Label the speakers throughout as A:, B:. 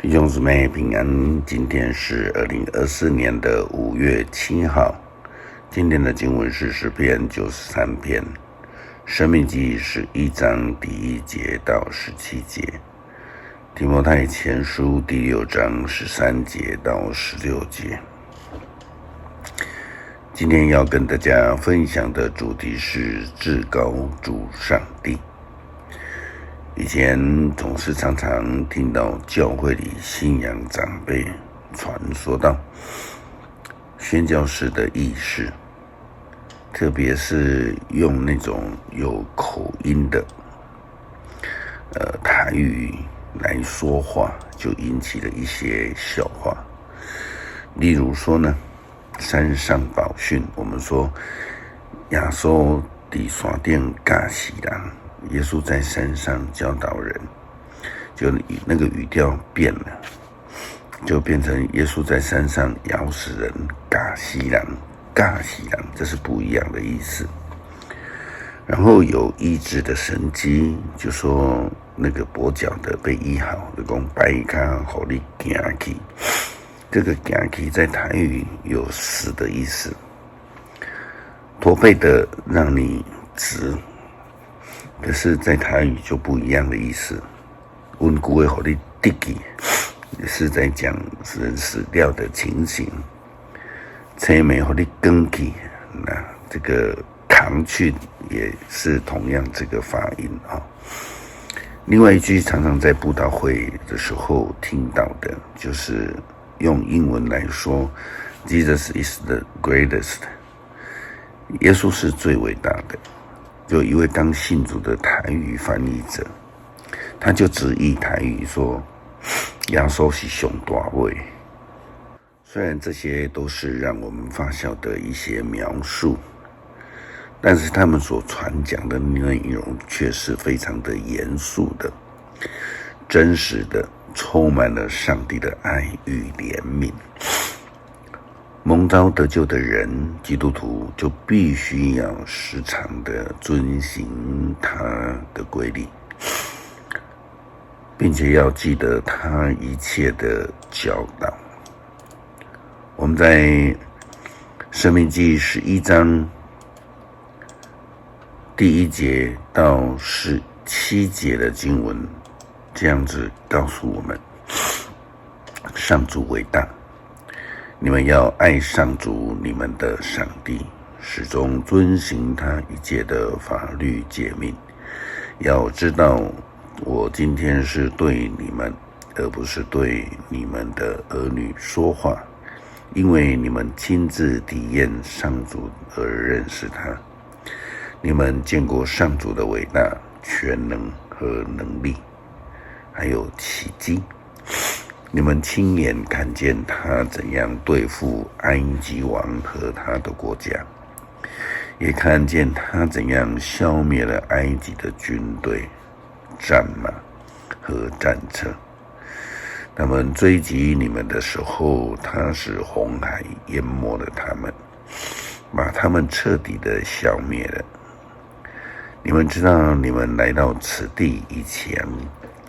A: 弟兄姊妹平安，今天是2024年的5月7号。今天的经文是诗篇93篇，申命记11章第1节到17节，提摩太前书第6章13节到16节。今天要跟大家分享的主题是至高主上帝。以前总是常常听到教会里信仰长辈传说到宣教士的意识，特别是用那种有口音的台语来说话，就引起了一些笑话。例如说呢，山上宝训，我们说耶稣在山顶教死人，耶稣在山上教导人，就那个语调变了，就变成耶稣在山上咬死人，教死人，这是不一样的意思。然后有医治的神迹，就说那个跛脚的被医好，就说摆脚互你行去。这个行去在台语有死的意思，驼背的让你直，可是在台语就不一样的意思。温故的互你直去，也是在讲人死掉的情形。青梅互你扛去，那这个扛去也是同样这个发音啊。另外一句常常在布道会的时候听到的，就是用英文来说 Jesus is the greatest， 耶稣是最伟大的。有一位刚信主的台语翻译者，他就直译台语说耶稣是上大位。虽然这些都是让我们发笑的一些描述，但是他们所传讲的内容却是非常的严肃的、真实的，充满了上帝的爱与怜悯。蒙召得救的人，基督徒就必须要时常的遵行他的规律，并且要记得他一切的教导。我们在申命记11章第1节到17节的经文，这样子告诉我们：上主伟大，你们要爱上主你们的上帝，始终遵行他一切的法律诫命。要知道，我今天是对你们，而不是对你们的儿女说话，因为你们亲自体验上主而认识他。你们见过上主的伟大、全能和能力，还有奇迹。你们亲眼看见他怎样对付埃及王和他的国家，也看见他怎样消灭了埃及的军队、战马和战车。他们追击你们的时候，他使红海淹没了他们，把他们彻底的消灭了。你们知道，你们来到此地以前，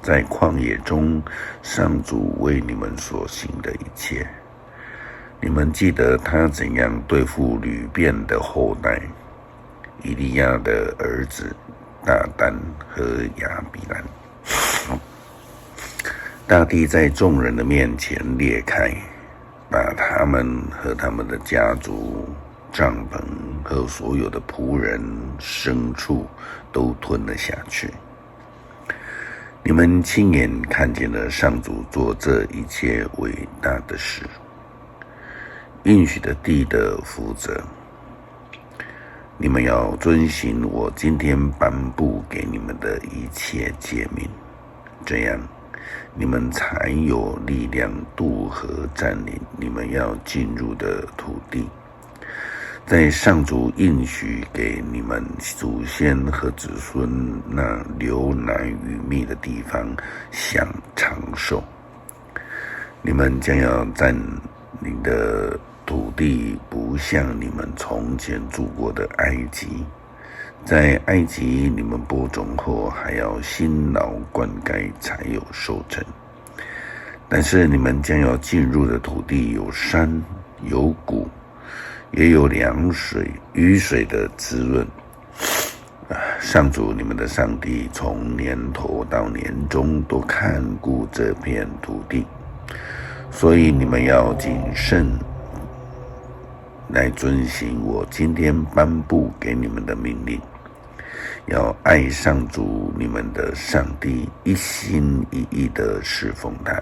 A: 在旷野中，上主为你们所行的一切。你们记得他怎样对付吕遍的后代，以利亚的儿子大丹和亚比兰。大地在众人的面前裂开，把他们和他们的家族、帐篷和所有的仆人、牲畜都吞了下去。你们亲眼看见了上主做这一切伟大的事，应许的地的福泽。你们要遵行我今天颁布给你们的一切诫命，这样你们才有力量渡河占领你们要进入的土地，在上主应许给你们祖先和子孙那流奶与蜜的地方享长寿。你们将要占领的土地，不像你们从前住过的埃及。在埃及，你们播种后还要辛劳灌溉才有收成。但是你们将要进入的土地有山有谷，也有凉水雨水的滋润。上主你们的上帝从年头到年终都看顾这片土地，所以你们要谨慎来遵行我今天颁布给你们的命令，要爱上主你们的上帝，一心一意的侍奉他，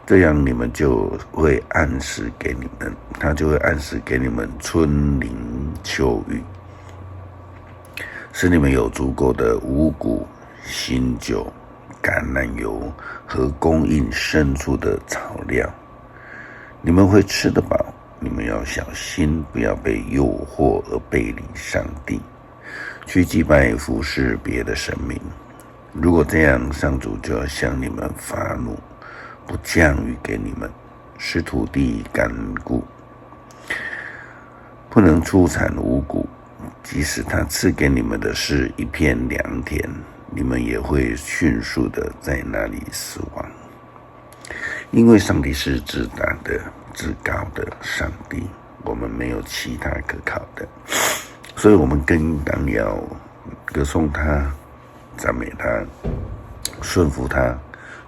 A: 这样你们就会按时给你们，他就会按时给你们春林秋雨，使你们有足够的五谷、新酒、橄榄油和供应牲畜的草料。你们会吃得饱，你们要小心，不要被诱惑而背离上帝，去祭拜服侍别的神明。如果这样，上主就要向你们发怒，不降雨给你们，使土地干枯，不能出产五谷。即使他赐给你们的是一片良田，你们也会迅速的在那里死亡。因为上帝是至大的、至高的上帝，我们没有其他可靠的，所以我们更当要歌颂他、赞美他、顺服他、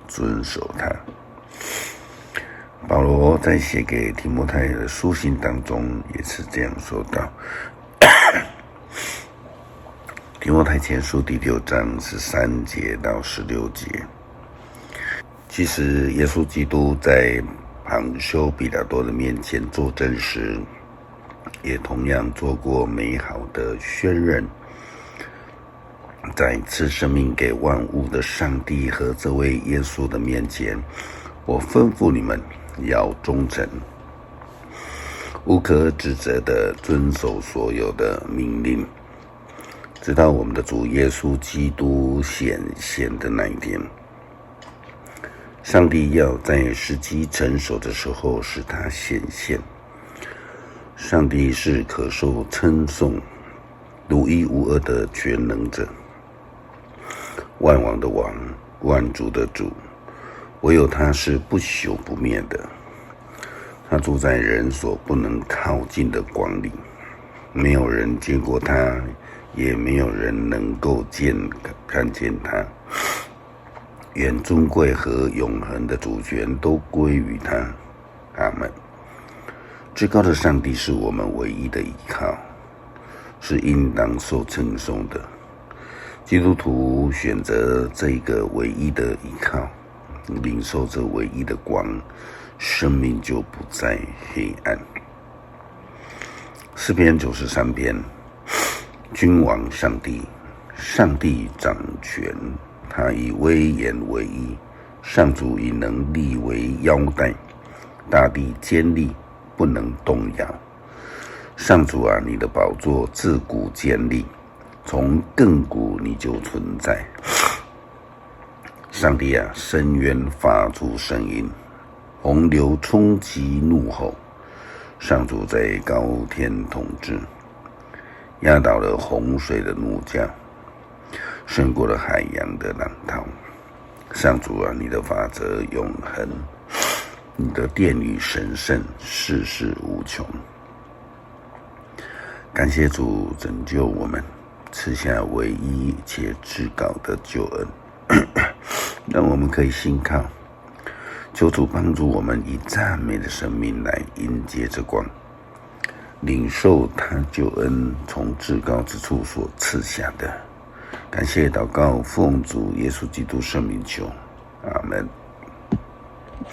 A: 遵守他。保罗在写给提摩太的书信当中也是这样说道。提摩太前书第6章13节到16节。其实耶稣基督在旁修比拉多的面前作证时，也同样做过美好的宣认。在赐生命给万物的上帝和这位耶稣的面前，我吩咐你们要忠诚，无可指责的遵守所有的命令，直到我们的主耶稣基督显现的那一天。上帝要在时机成熟的时候使他显现。上帝是可受称颂、独一无二的全能者，万王的王，万主的主，唯有他是不朽不灭的。他住在人所不能靠近的光里，没有人见过他，也没有人能够看见他。愿尊贵和永恒的主权都归于他。阿们。至高的上帝是我们唯一的依靠，是应当受称颂的。基督徒选择这个唯一的依靠，领受这唯一的光，生命就不再黑暗。诗篇93篇，君王上帝，上帝掌权，他以威严为衣，上主以能力为腰带，大地坚立，不能动摇。上主啊，你的宝座自古坚立，从亘古你就存在。上帝啊，深渊发出声音，洪流冲击怒吼。上主在高天统治，压倒了洪水的怒叫，胜过了海洋的浪涛。上主啊，你的法则永恒，你的殿宇神圣，世事无穷。感谢主拯救我们，赐下唯一且至高的救恩，让我们可以信靠。求主帮助我们以赞美的生命来迎接这光，领受他救恩从至高之处所赐下的。感谢祷告，奉主耶稣基督圣名求，阿们。